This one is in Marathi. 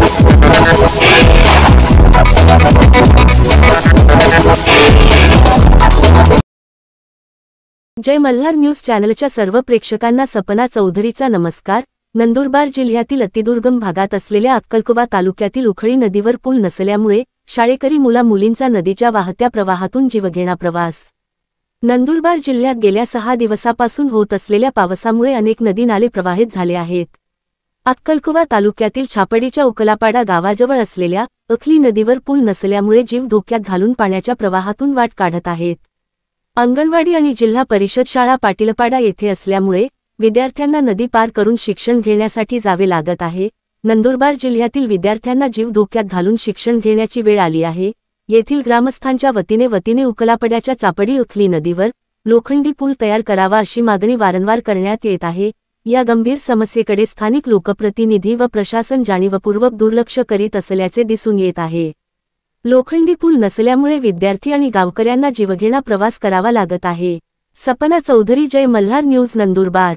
जय मल्हार न्यूज चॅनलच्या सर्व प्रेक्षकांना सपना चौधरीचा नमस्कार। नंदुरबार जिल्ह्यातील अतिदुर्गम भागात असलेल्या अक्कलकुवा तालुक्यातील उखळी नदीवर पूल नसल्यामुळे शाळेकरी मुला-मुलींचा नदीच्या वाहत्या प्रवाहातून जीवघेणा प्रवास। नंदुरबार जिल्ह्यात गेल्या 6 दिवसापासून होत असलेल्या पावसामुळे अनेक नदी नाले प्रवाहित झाले आहेत। अक्कलकुवा तालुक्यातील छापडीच्या उकलापाडा गावाजवळ असलेल्या उखळी नदीवर पूल नसल्यामुळे जीव धोक्यात घालून पाण्याच्या प्रवाहातून वाट काढत आहेत। अंगणवाडी आणि जिल्हा परिषद शाळा पाटीलपाडा येथे असल्यामुळे विद्यार्थ्यांना नदी पार करून शिक्षण घेण्यासाठी जावे लागत आहे। नंदुरबार जिल्ह्यातील विद्यार्थ्यांना जीव धोक्यात घालून शिक्षण घेण्याची वेळ आली आहे। येथील ग्रामस्थांच्या वतीने उकलापाड्याच्या चापडी उखली नदीवर लोखंडी पूल तयार करावा अशी मागणी वारंवार करण्यात येत आहे। या गंभीर समस्येकडे स्थानिक लोकप्रतिनिधी व प्रशासन जाणीवपूर्वक दुर्लक्ष करीत असल्याचे दिसून येत आहे। लोखंडी पूल नसल्यामुळे विद्यार्थी आणि गावकऱ्यांना जीवघेणा प्रवास करावा लागत आहे। सपना चौधरी, जय मल्हार न्यूज, नंदुरबार।